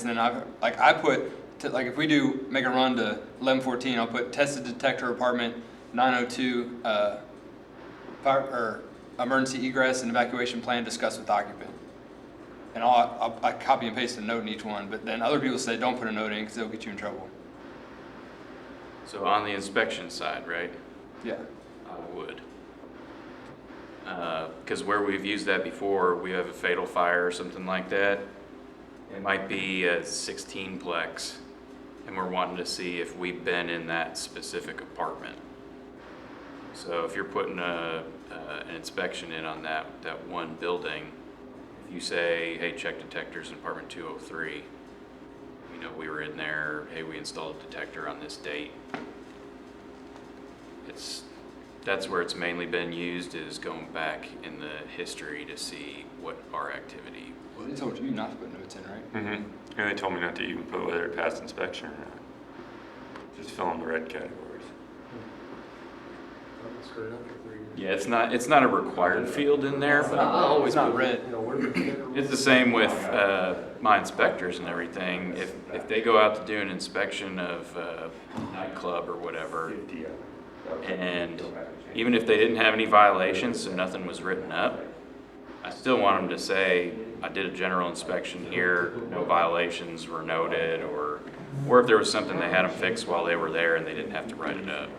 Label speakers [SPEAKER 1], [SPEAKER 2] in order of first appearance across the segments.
[SPEAKER 1] And then I put, like if we do make a run to 1114, I'll put tested detector apartment 902 fire or emergency egress and evacuation plan discussed with occupant. And I copy and paste a note in each one, but then other people say don't put a note in because they'll get you in trouble.
[SPEAKER 2] So on the inspection side, right?
[SPEAKER 1] Yeah.
[SPEAKER 2] I would. Because where we've used that before, we have a fatal fire or something like that. It might be a 16-plex, and we're wanting to see if we've been in that specific apartment. So if you're putting an inspection in on that one building, if you say, hey, check detectors in apartment 203, you know, we were in there, hey, we installed a detector on this date. That's where it's mainly been used, is going back in the history to see what our activity.
[SPEAKER 1] Well, they told you not to put notes in, right?
[SPEAKER 3] Mm-hmm. And they told me not to even put whether it passed inspection or not. Just fill in the red categories.
[SPEAKER 2] Yeah, it's not a required field in there, but
[SPEAKER 1] It's not red.
[SPEAKER 2] it's the same with my inspectors and everything. If they go out to do an inspection of a nightclub or whatever, and even if they didn't have any violations, so nothing was written up, I still want them to say, I did a general inspection here, no violations were noted, or if there was something they had them fix while they were there and they didn't have to write it up.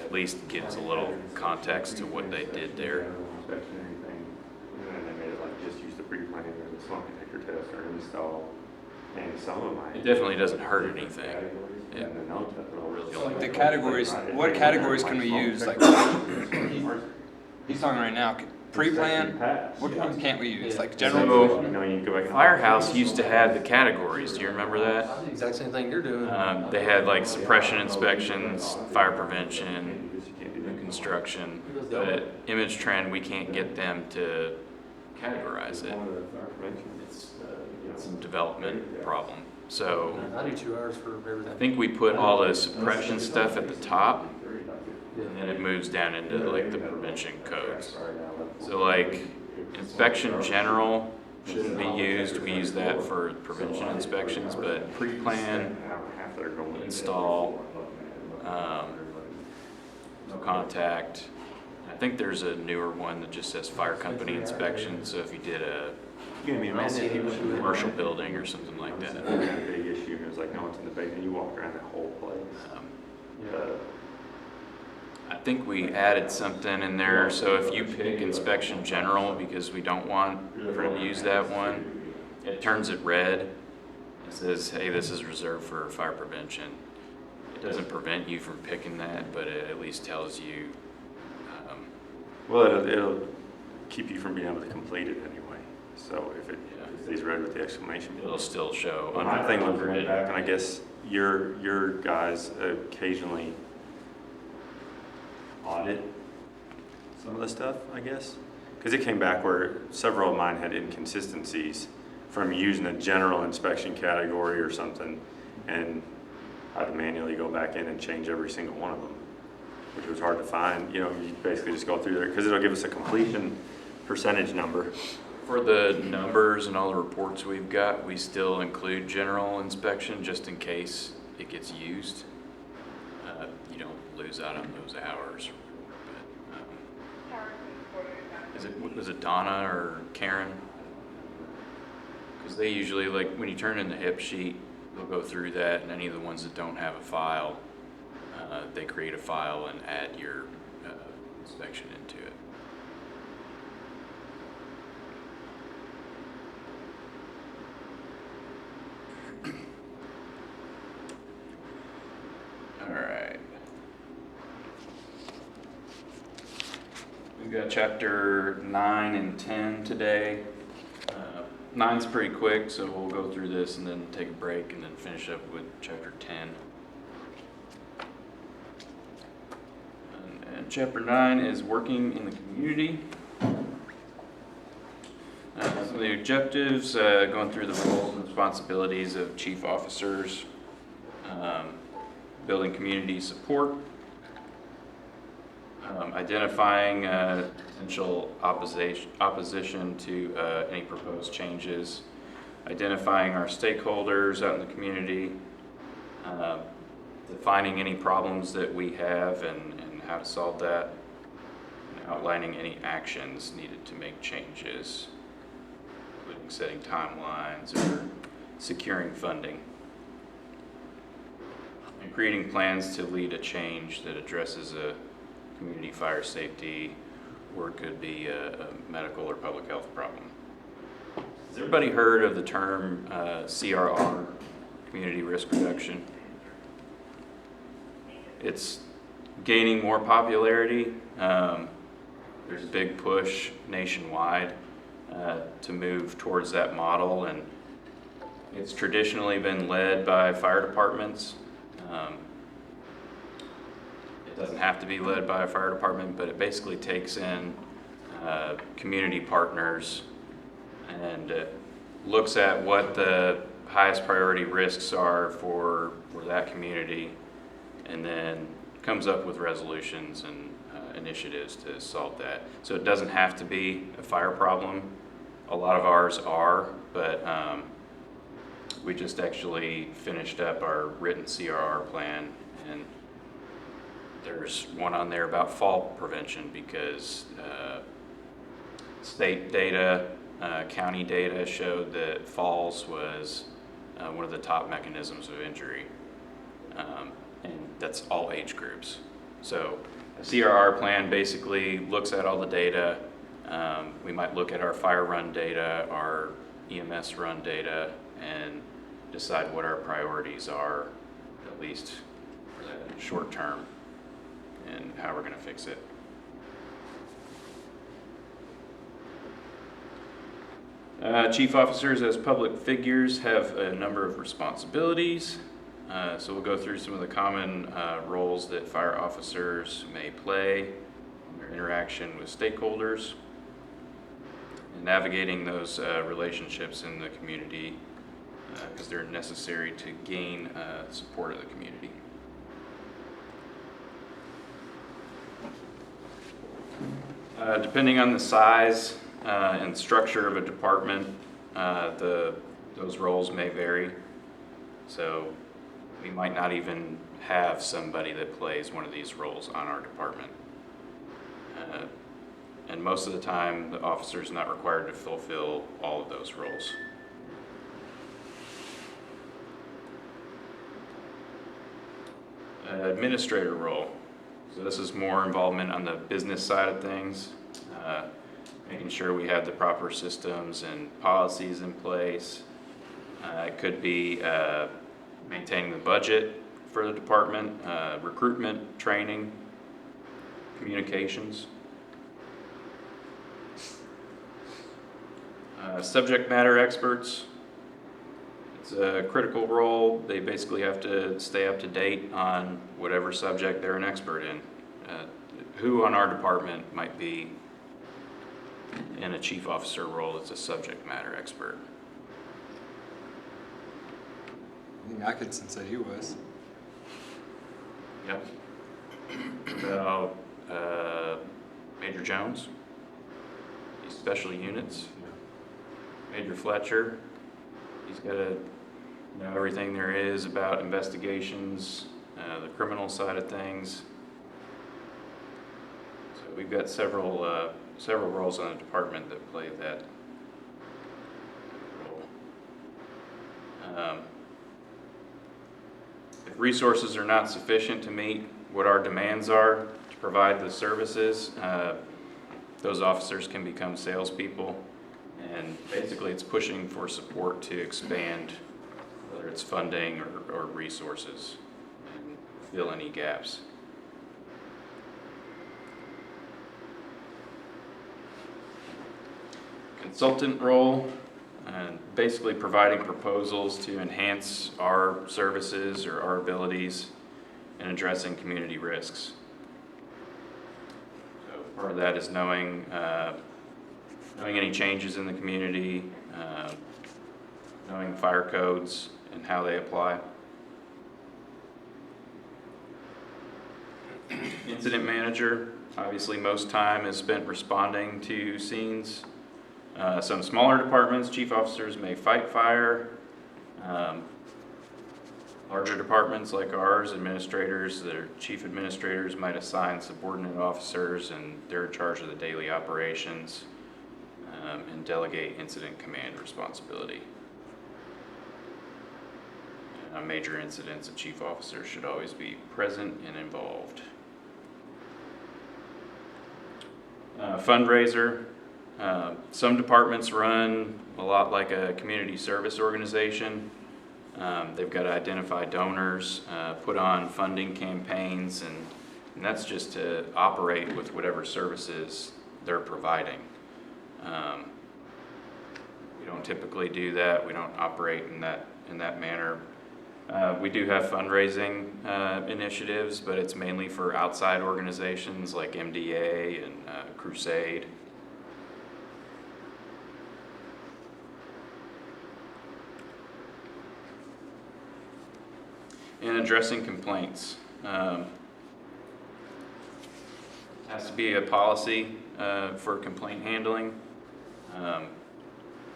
[SPEAKER 2] At least gives a little context to what they did there.
[SPEAKER 3] And then they made it like just use the pre-plan or the smoke detector test or install. And some of mine.
[SPEAKER 2] It definitely doesn't hurt anything.
[SPEAKER 3] And the notes that they'll really.
[SPEAKER 1] Like the categories, what categories can we use? Like he's talking right now. Pre-plan, what ones can't we use? Like general.
[SPEAKER 2] So,
[SPEAKER 3] You know, you can go back and.
[SPEAKER 2] Firehouse used to have the categories. Do you remember that?
[SPEAKER 4] The exact same thing you're doing.
[SPEAKER 2] They had like suppression inspections, fire prevention, new construction. But at Image Trend, we can't get them to categorize it. It's a development problem. So
[SPEAKER 4] I do 2 hours for everything.
[SPEAKER 2] I think we put all the suppression stuff at the top, and then it moves down into like the prevention codes. So like inspection general shouldn't be used. We use that for prevention inspections, but pre-plan, install, no contact. I think there's a newer one that just says fire company inspection. So if you did a commercial building or something like that.
[SPEAKER 3] A big issue. It was like, no, it's in the basement. You walk around that whole place.
[SPEAKER 2] I think we added something in there, so if you pick inspection general, because we don't want for to use that one, it turns it red. It says, hey, this is reserved for fire prevention. It doesn't prevent you from picking that, but it at least tells you.
[SPEAKER 3] Well, it'll keep you from being able to complete it anyway. So if it stays red with the exclamation.
[SPEAKER 2] It'll still show
[SPEAKER 3] My thing was
[SPEAKER 2] under it.
[SPEAKER 3] back, and I guess your guys occasionally audit some of the stuff, I guess, because it came back where several of mine had inconsistencies from using a general inspection category or something, and I had to manually go back in and change every single one of them, which was hard to find. You know, you basically just go through there because it'll give us a completion percentage number.
[SPEAKER 2] For the numbers and all the reports we've got, we still include general inspection just in case it gets used. You don't lose out on those hours. But, was it Donna or Karen? Because they usually, like, when you turn in the HIP sheet, they'll go through that, and any of the ones that don't have a file, they create a file and add your inspection into it. All right. We've got chapter 9 and 10 today. 9's pretty quick, so we'll go through this and then take a break and then finish up with chapter 10. And chapter 9 is working in the community. Some of the objectives, going through the roles and responsibilities of chief officers, building community support, identifying potential opposition to any proposed changes, identifying our stakeholders out in the community, defining any problems that we have and how to solve that, and outlining any actions needed to make changes, including setting timelines or securing funding, and creating plans to lead a change that addresses a community fire safety, or it could be a medical or public health problem. Has everybody heard of the term CRR, community risk reduction? It's gaining more popularity. There's a big push nationwide to move towards that model, and it's traditionally been led by fire departments. It doesn't have to be led by a fire department, but it basically takes in community partners and looks at what the highest priority risks are for that community, and then comes up with resolutions and initiatives to solve that. So it doesn't have to be a fire problem. A lot of ours are, but we just actually finished up our written CRR plan, and there's one on there about fall prevention because state data, county data showed that falls was one of the top mechanisms of injury, and that's all age groups. So a CRR plan basically looks at all the data. We might look at our fire run data, our EMS run data, and decide what our priorities are, at least for the short term, and how we're going to fix it. Chief officers as public figures have a number of responsibilities. So we'll go through some of the common roles that fire officers may play in their interaction with stakeholders and navigating those relationships in the community because they're necessary to gain support of the community. Depending on the size and structure of a department, those roles may vary. So we might not even have somebody that plays one of these roles on our department. And most of the time, the officer is not required to fulfill all of those roles. Administrator role. So this is more involvement on the business side of things, making sure we have the proper systems and policies in place. It could be maintaining the budget for the department, recruitment, training, communications. Subject matter experts. It's a critical role. They basically have to stay up to date on whatever subject they're an expert in. Who on our department might be in a chief officer role as a subject matter expert?
[SPEAKER 1] I think Atkinson said he was.
[SPEAKER 2] Yep. So, Major Jones, he's special units. Major Fletcher, he's got to know everything there is about investigations, the criminal side of things. So we've got several roles on the department that play that role. If resources are not sufficient to meet what our demands are to provide the services, those officers can become salespeople, and basically it's pushing for support to expand, whether it's funding or resources, and fill any gaps. Consultant role, and basically providing proposals to enhance our services or our abilities in addressing community risks. So part of that is knowing any changes in the community, knowing fire codes and how they apply. Incident manager, obviously most time is spent responding to scenes, Some smaller departments, chief officers may fight fire. Larger departments like ours, administrators, their chief administrators might assign subordinate officers, and they're in charge of the daily operations, and delegate incident command responsibility. On major incidents, a chief officer should always be present and involved. Fundraiser. Some departments run a lot like a community service organization. They've got to identify donors, put on funding campaigns, and that's just to operate with whatever services they're providing. We don't typically do that. We don't operate in that manner. We do have fundraising initiatives, but it's mainly for outside organizations like MDA and Crusade. And addressing complaints. Has to be a policy for complaint handling.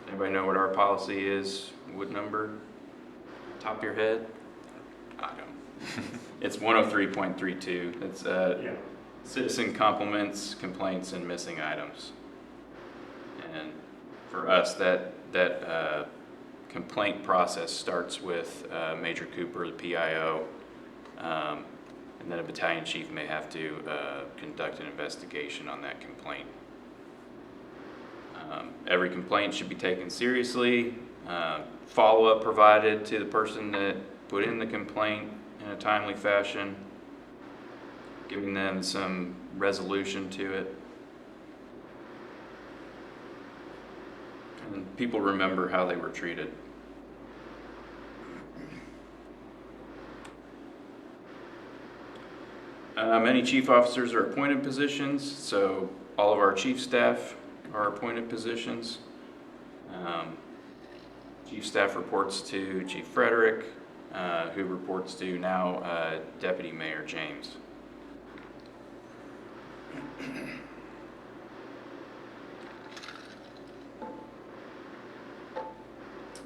[SPEAKER 2] Anybody know what our policy is? What number? Top of your head? I don't. It's 103.32. It's citizen compliments, complaints, and missing items. And for us, that complaint process starts with Major Cooper, the PIO, and then a battalion chief may have to conduct an investigation on that complaint. Every complaint should be taken seriously. Follow-up provided to the person that put in the complaint in a timely fashion, giving them some resolution to it. And people remember how they were treated. Many chief officers are appointed positions, so all of our chief staff are appointed positions. Chief staff reports to Chief Frederick, who reports to now Deputy Mayor James.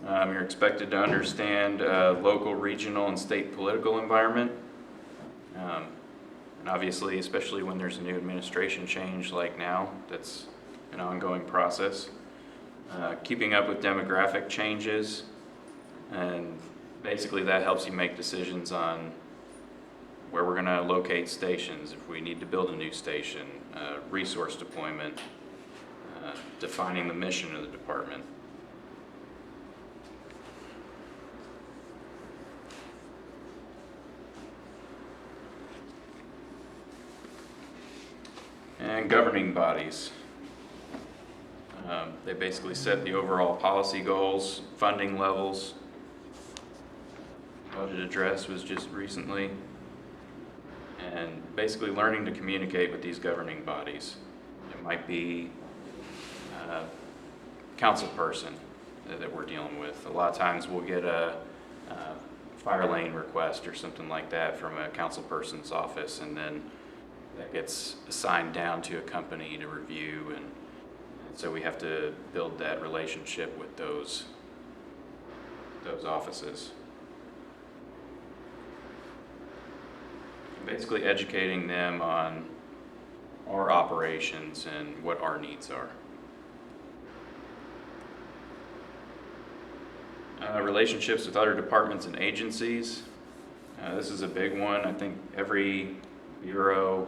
[SPEAKER 2] You're expected to understand local, regional, and state political environment. And obviously, especially when there's a new administration change like now, that's an ongoing process. Keeping up with demographic changes, and basically that helps you make decisions on where we're going to locate stations, if we need to build a new station, resource deployment, defining the mission of the department. And governing bodies. They basically set the overall policy goals, funding levels. Budget address was just recently. And basically learning to communicate with these governing bodies. It might be a council person that we're dealing with. A lot of times we'll get a fire lane request or something like that from a council person's office, and then that gets assigned down to a company to review, and so we have to build that relationship with those offices. Basically educating them on our operations and what our needs are. Relationships with other departments and agencies. This is a big one. I think every bureau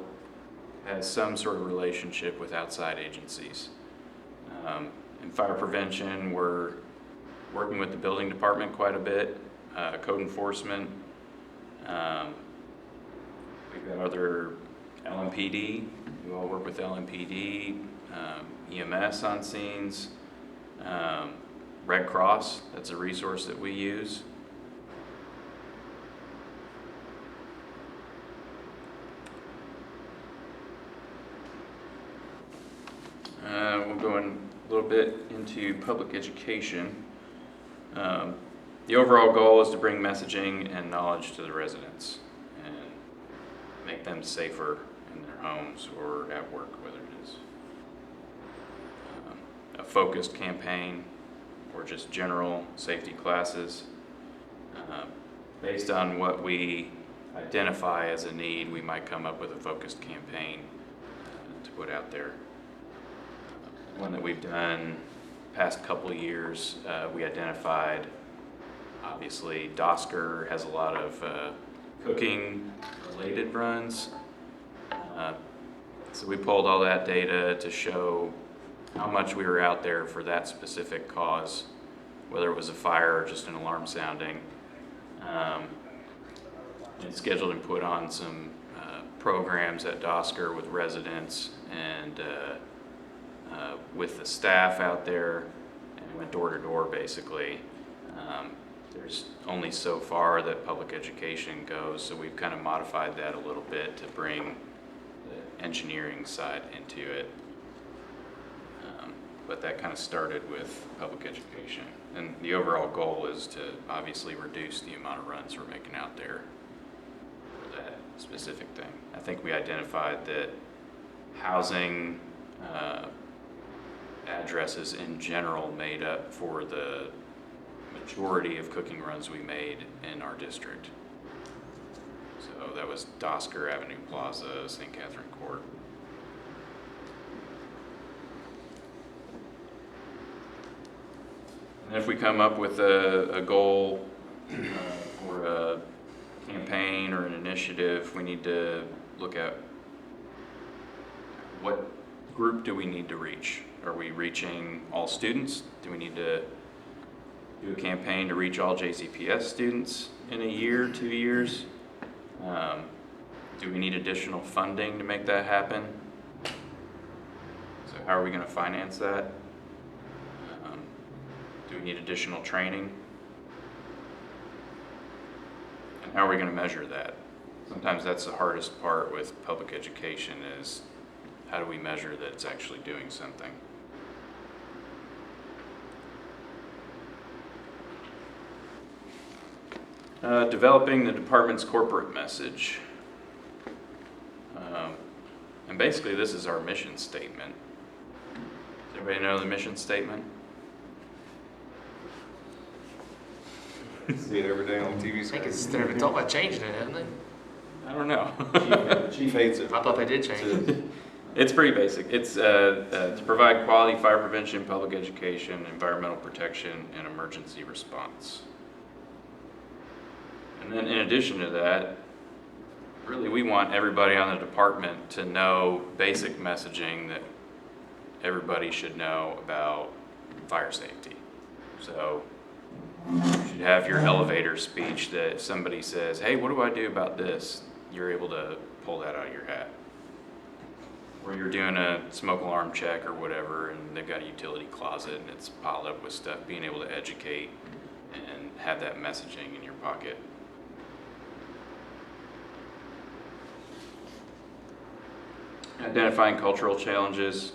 [SPEAKER 2] has some sort of relationship with outside agencies. In fire prevention, we're working with the building department quite a bit, code enforcement. We've got other LMPD, we all work with LMPD, EMS on scenes, Red Cross, that's a resource that we use. We'll go in a little bit into public education. The overall goal is to bring messaging and knowledge to the residents and make them safer in their homes or at work, whether it is a focused campaign or just general safety classes. Based on what we identify as a need, we might come up with a focused campaign to put out there. One that we've done past couple of years, we identified, obviously, Dosker has a lot of cooking related runs. So we pulled all that data to show how much we were out there for that specific cause, whether it was a fire or just an alarm sounding. And scheduled and put on some programs at Dosker with residents and with the staff out there, and went door to door basically. There's only so far that public education goes, so we've kind of modified that a little bit to bring the engineering side into it. But that kind of started with public education. And the overall goal is to obviously reduce the amount of runs we're making out there for that specific thing. I think we identified that housing addresses in general made up for the majority of cooking runs we made in our district. So that was Dosker, Avenue Plaza, St. Catherine Court. And if we come up with a goal or a campaign or an initiative, we need to look at what group do we need to reach? Are we reaching all students? Do we need to do a campaign to reach all JCPS students in a year, 2 years? Do we need additional funding to make that happen? So how are we going to finance that? Do we need additional training? And how are we going to measure that? Sometimes that's the hardest part with public education is how do we measure that it's actually doing something? Developing the department's corporate message. And basically this is our mission statement. Does everybody know the mission statement?
[SPEAKER 5] See it every day on TV
[SPEAKER 4] I think
[SPEAKER 5] screen.
[SPEAKER 4] it's, they're talking about changing it, haven't they?
[SPEAKER 2] I don't know.
[SPEAKER 5] Chief hates it.
[SPEAKER 4] I thought they did change it.
[SPEAKER 2] It's pretty basic. It's to provide quality fire prevention, public education, environmental protection, and emergency response. And then in addition to that, really we want everybody on the department to know basic messaging that everybody should know about fire safety. So you should have your elevator speech that if somebody says, hey, what do I do about this? You're able to pull that out of your hat. Or you're doing a smoke alarm check or whatever, and they've got a utility closet and it's piled up with stuff, being able to educate and have that messaging in your pocket. Identifying cultural challenges.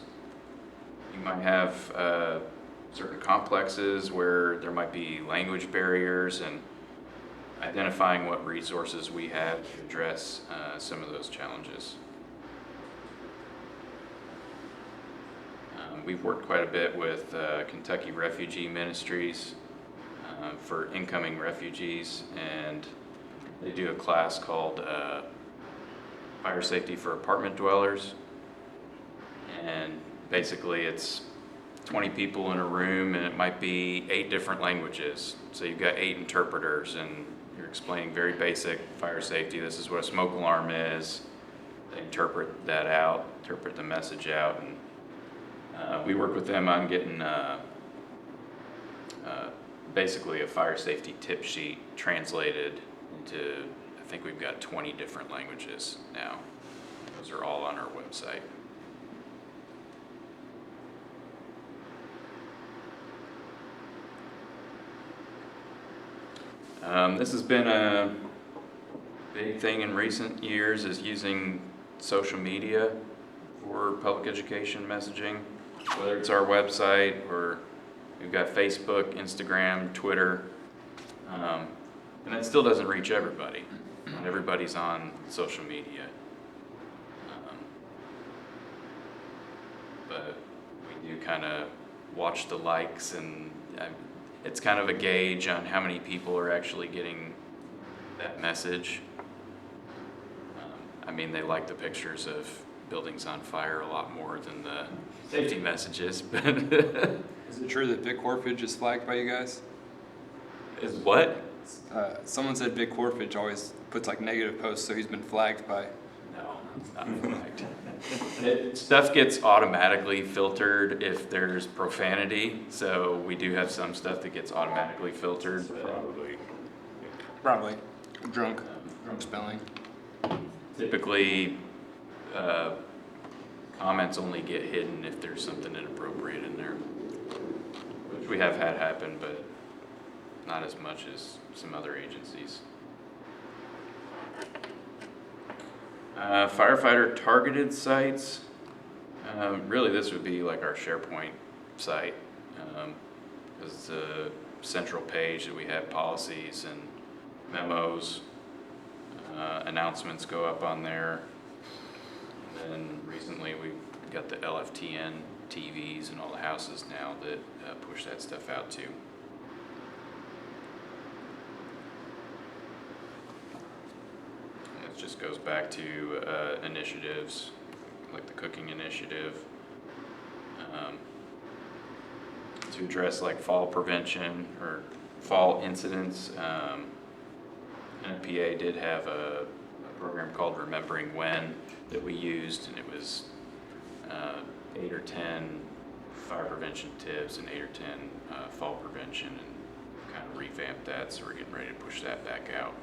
[SPEAKER 2] You might have certain complexes where there might be language barriers, and identifying what resources we have to address some of those challenges. We've worked quite a bit with Kentucky Refugee Ministries for incoming refugees, and they do a class called Fire Safety for Apartment Dwellers. And basically it's 20 people in a room, and it might be 8 different languages. So you've got 8 interpreters, and you're explaining very basic fire safety. This is what a smoke alarm is. They interpret that out, interpret the message out, and we work with them on getting basically a fire safety tip sheet translated into, I think we've got 20 different languages now. Those are all on our website. This has been a big thing in recent years, is using social media for public education messaging, whether it's our website or we've got Facebook, Instagram, Twitter, and that still doesn't reach everybody. Not everybody's on social media. But we do kind of watch the likes, and it's kind of a gauge on how many people are actually getting that message. I mean, they like the pictures of buildings on fire a lot more than the safety messages, but
[SPEAKER 1] Is it true that Vic Horfage is flagged by you guys?
[SPEAKER 2] is what?
[SPEAKER 1] Someone said Vic Horfage always puts like negative posts, so he's been flagged by.
[SPEAKER 2] No, it's not flagged. Stuff gets automatically filtered if there's profanity, so we do have some stuff that gets automatically filtered.
[SPEAKER 1] Probably drunk spelling.
[SPEAKER 2] Typically, comments only get hidden if there's something inappropriate in there, which we have had happen, but not as much as some other agencies. Firefighter targeted sites. Really, this would be like our SharePoint site. It's a central page that we have policies and memos, announcements go up on there. And then recently we got the LFTN TVs and all the houses now that push that stuff out too. It just goes back to initiatives like the cooking initiative to address like fall prevention or fall incidents. NPA did have a program called Remembering When that we used, and it was 8 or 10 fire prevention tips and 8 or 10 fall prevention, and kind of revamped that, so we're getting ready to push that back out.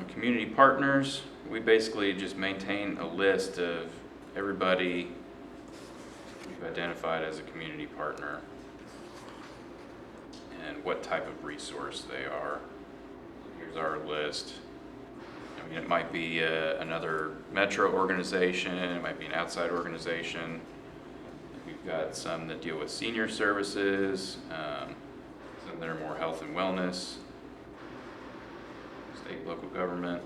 [SPEAKER 2] Community partners, we basically just maintain a list of everybody we've identified as a community partner and what type of resource they are. Here's our list. I mean, it might be another metro organization, it might be an outside organization. We've got some that deal with senior services, some that are more health and wellness, state, local government.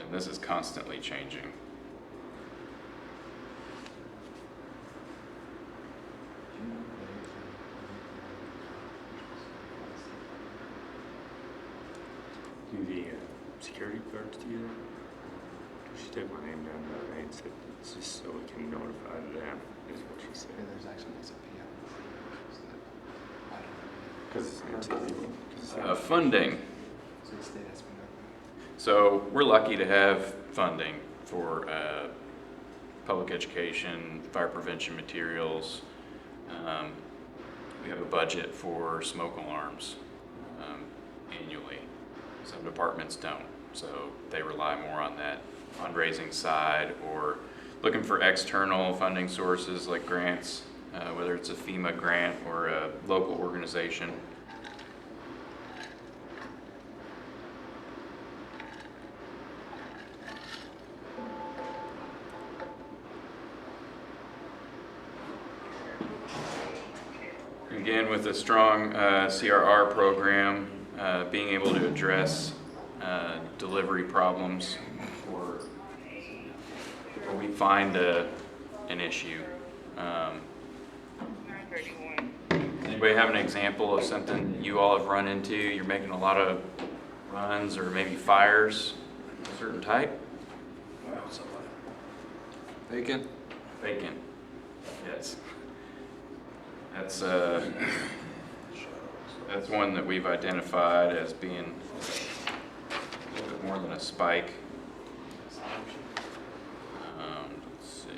[SPEAKER 2] And this is constantly changing.
[SPEAKER 3] Do the security guards do that? She took my name down the other day and said it's just so we can notify them, is what she said.
[SPEAKER 1] There's actually a PM.
[SPEAKER 3] Because it's
[SPEAKER 2] Funding.
[SPEAKER 1] So the state has to be notified.
[SPEAKER 2] So we're lucky to have funding for public education, fire prevention materials. We have a budget for smoke alarms annually. Some departments don't, so they rely more on that fundraising side or looking for external funding sources like grants, whether it's a FEMA grant or a local organization. Again, with a strong CRR program, being able to address delivery problems or we find an issue. Anybody have an example of something you all have run into? You're making a lot of runs or maybe fires of a certain type?
[SPEAKER 1] Bacon?
[SPEAKER 2] Bacon. Yes. That's one that we've identified as being a little bit more than a spike. Let's see.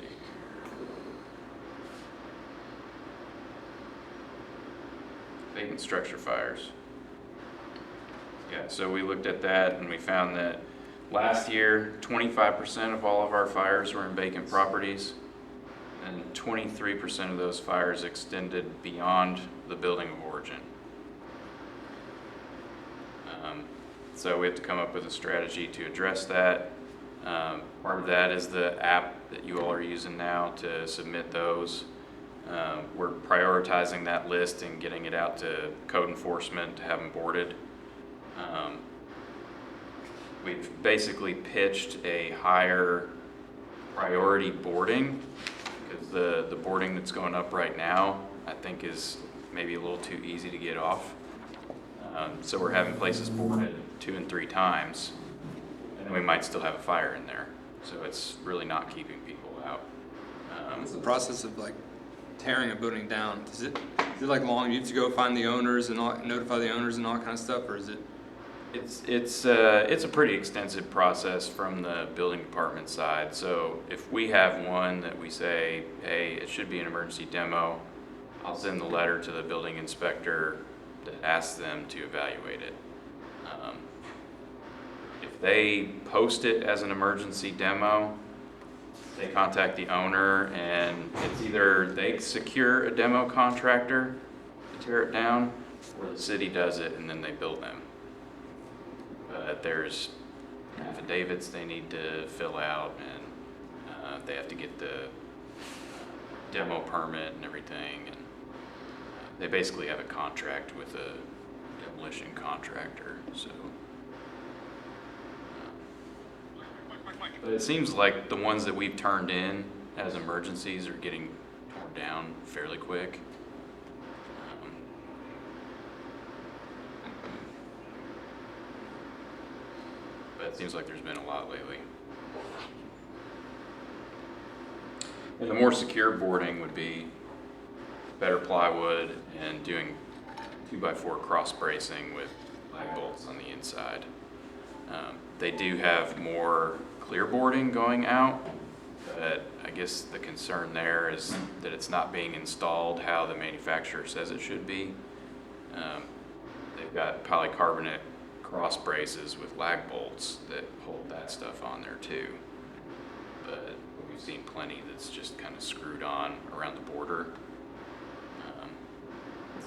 [SPEAKER 2] Vacant structure fires. Yeah, so we looked at that and we found that last year, 25% of all of our fires were in vacant properties. And 23% of those fires extended beyond the building of origin. So we have to come up with a strategy to address that. Part of that is the app that you all are using now to submit those. We're prioritizing that list and getting it out to code enforcement to have them boarded. we've basically pitched a higher priority boarding, because the boarding that's going up right now, I think is maybe a little too easy to get off. So we're having places boarded 2 and 3 times, and we might still have a fire in there. So it's really not keeping people out.
[SPEAKER 1] What's the process of like tearing a building down? Is it like long? You have to go find the owners and notify the owners and all that kind of stuff, or is it?
[SPEAKER 2] It's a pretty extensive process from the building department side. So if we have one that we say, hey, it should be an emergency demo, I'll send the letter to the building inspector that asks them to evaluate it. If they post it as an emergency demo, they contact the owner, and it's either they secure a demo contractor to tear it down, or the city does it and then they bill them. But there's affidavits they need to fill out, and they have to get the demo permit and everything. And they basically have a contract with a demolition contractor. So, but it seems like the ones that we've turned in as emergencies are getting torn down fairly quick. But it seems like there's been a lot lately. And the more secure boarding would be better plywood and doing 2x4 cross bracing with lag bolts on the inside. They do have more clear boarding going out, but I guess the concern there is that it's not being installed how the manufacturer says it should be. They've got polycarbonate cross braces with lag bolts that hold that stuff on there too. But we've seen plenty that's just kind of screwed on around the border.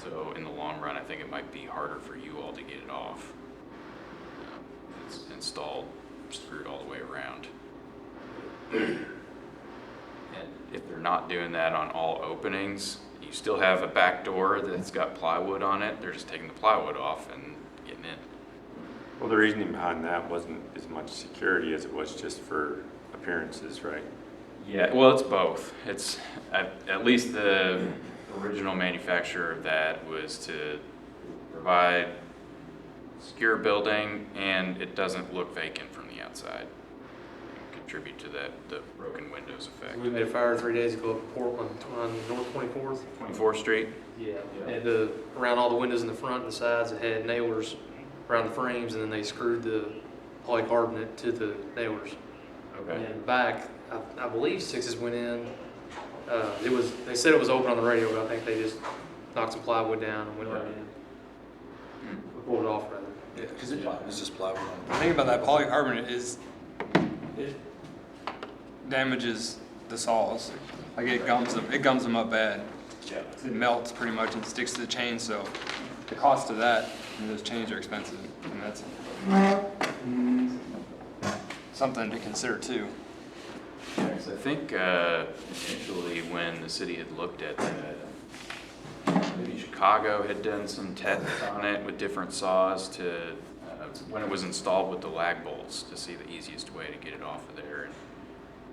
[SPEAKER 2] So in the long run, I think it might be harder for you all to get it off. It's installed, screwed all the way around. And if they're not doing that on all openings, you still have a back door that's got plywood on it. They're just taking the plywood off and getting in.
[SPEAKER 3] Well, the reasoning behind that wasn't as much security as it was just for appearances, right?
[SPEAKER 2] Yeah, well, it's both. It's at least the original manufacturer of that was to provide secure building, and it doesn't look vacant from the outside. Contribute to that, the broken windows effect.
[SPEAKER 4] We made a fire 3 days ago up in Portland on North 24th.
[SPEAKER 2] 24th Street.
[SPEAKER 4] Yeah. And around all the windows in the front and the sides, it had nailers around the frames, and then they screwed the polycarbonate to the nailers.
[SPEAKER 2] Okay.
[SPEAKER 4] And in the back, I believe 6s went in. They said it was open on the radio, but I think they just knocked some plywood down and went right in. Pulled it off rather.
[SPEAKER 1] Yeah, because
[SPEAKER 5] It's just plywood.
[SPEAKER 1] the thing about that polycarbonate is it damages the saws. Like it gums them up bad.
[SPEAKER 5] Yeah.
[SPEAKER 1] It melts pretty much and sticks to the chain. So the cost of that, and those chains are expensive, and that's something to consider too.
[SPEAKER 2] I think initially when the city had looked at that, maybe Chicago had done some tests on it with different saws to when it was installed with the lag bolts to see the easiest way to get it off of there.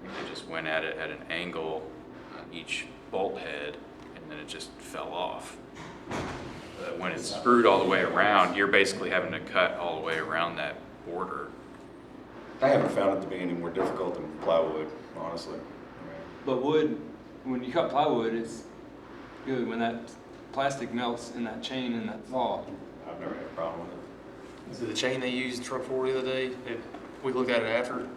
[SPEAKER 2] And they just went at it at an angle on each bolt head, and then it just fell off. When it's screwed all the way around, you're basically having to cut all the way around that border.
[SPEAKER 5] I haven't found it to be any more difficult than plywood, honestly.
[SPEAKER 1] But wood, when you cut plywood, it's good when that plastic melts in that chain and that saw.
[SPEAKER 5] I've never had a problem with it.
[SPEAKER 4] So the chain they used in truck 4 the other day, we looked at it after,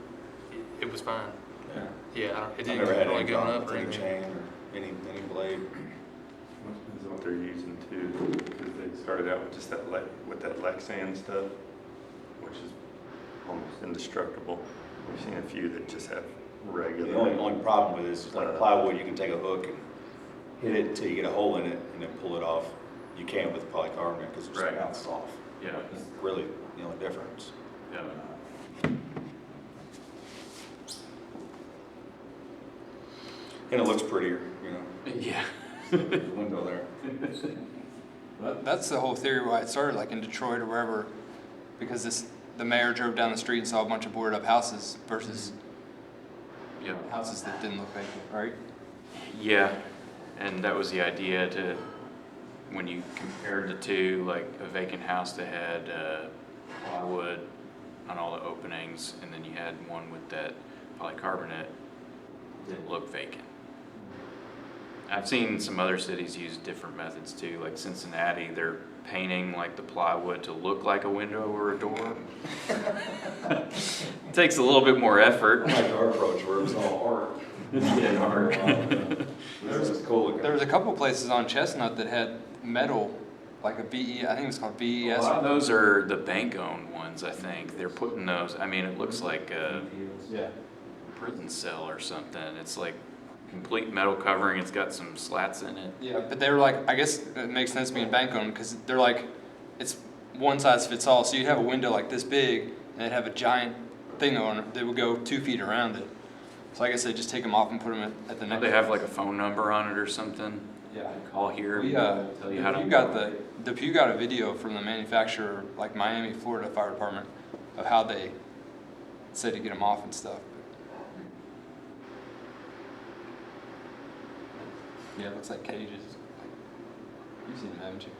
[SPEAKER 4] it was fine.
[SPEAKER 5] Yeah.
[SPEAKER 4] Yeah, it
[SPEAKER 5] I've
[SPEAKER 4] didn't
[SPEAKER 5] never had
[SPEAKER 4] really
[SPEAKER 5] any
[SPEAKER 4] going
[SPEAKER 5] problem
[SPEAKER 4] up
[SPEAKER 5] with
[SPEAKER 4] or
[SPEAKER 5] any
[SPEAKER 4] anything.
[SPEAKER 5] chain or any blade.
[SPEAKER 3] Depends on what they're using too, because they started out with just that Lexan stuff, which is almost indestructible. We've seen a few that just have regular.
[SPEAKER 5] The only problem with it is like plywood, you can take a hook and hit it until you get a hole in it and then pull it off. You can't with polycarbonate because it's
[SPEAKER 2] Right.
[SPEAKER 5] bounces off.
[SPEAKER 2] Yeah.
[SPEAKER 5] That's really the only difference.
[SPEAKER 2] Yeah.
[SPEAKER 5] And it looks prettier, you know,
[SPEAKER 2] Yeah.
[SPEAKER 5] the window there.
[SPEAKER 1] That's the whole theory why it started, like in Detroit or wherever, because the mayor drove down the street and saw a bunch of boarded up houses versus
[SPEAKER 2] Yeah.
[SPEAKER 1] houses that didn't look vacant, right?
[SPEAKER 2] Yeah, and that was the idea to, when you compared the two, like a vacant house that had plywood on all the openings, and then you had one with that polycarbonate, didn't look vacant. I've seen some other cities use different methods too, like Cincinnati, they're painting like the plywood to look like a window or a door. Takes a little bit more effort.
[SPEAKER 5] Like our approach where it was all art.
[SPEAKER 2] Yeah, art.
[SPEAKER 5] This is cool looking.
[SPEAKER 1] There was a couple places on Chestnut that had metal, like a VE, I think it was called
[SPEAKER 2] A
[SPEAKER 1] VES.
[SPEAKER 2] lot of those are the bank-owned ones, I think. They're putting those, I mean, it looks like a
[SPEAKER 1] Yeah.
[SPEAKER 2] prison cell or something. It's like complete metal covering, it's got some slats in it.
[SPEAKER 1] Yeah, but they were like, I guess it makes sense being bank owned because they're like, it's one size fits all. So you'd have a window like this big and they'd have a giant thing on it that would go 2 feet around it. So I guess they just take them off and put them at the next.
[SPEAKER 2] They have like a phone number on it or something.
[SPEAKER 1] Yeah.
[SPEAKER 2] Call here,
[SPEAKER 1] We,
[SPEAKER 2] tell you how to.
[SPEAKER 1] the Pew got a video from the manufacturer, like Miami, Florida Fire Department, of how they said to get them off and stuff. Yeah, it looks like cages. You've seen them, haven't you?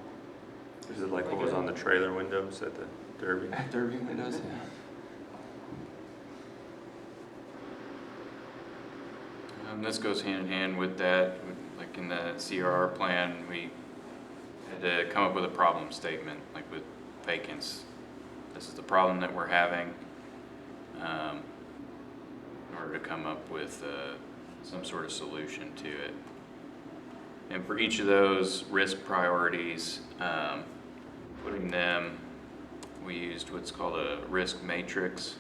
[SPEAKER 3] Is it like what was on the trailer windows at the Derby?
[SPEAKER 1] Derby windows, yeah.
[SPEAKER 2] This goes hand in hand with that, like in the CRR plan, we had to come up with a problem statement, like with vacants. This is the problem that we're having, in order to come up with some sort of solution to it. And for each of those risk priorities, putting them, we used what's called a risk matrix.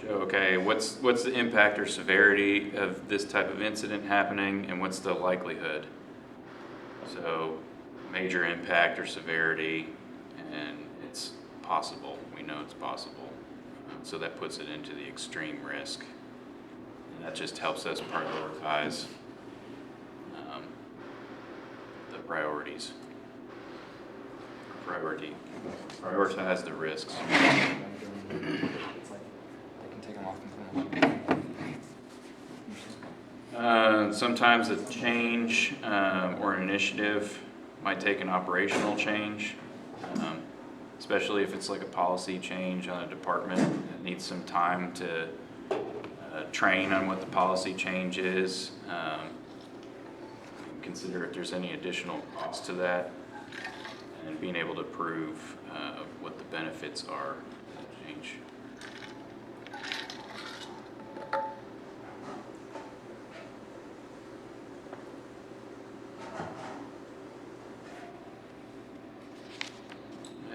[SPEAKER 2] Show, okay, what's the impact or severity of this type of incident happening, and what's the likelihood? So, major impact or severity, and it's possible. We know it's possible. So that puts it into the extreme risk. And that just helps us prioritize the priorities. Prioritize the risks.
[SPEAKER 1] It's like they can take them off and put them on.
[SPEAKER 2] Sometimes a change or an initiative might take an operational change, especially if it's like a policy change on a department that needs some time to train on what the policy change is. Consider if there's any additional cost to that, and being able to prove what the benefits are of that change.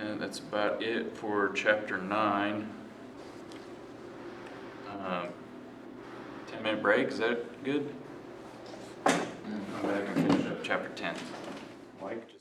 [SPEAKER 2] And that's about it for chapter 9. 10-minute break, is that good? Come back and finish up chapter 10.
[SPEAKER 3] Mike, just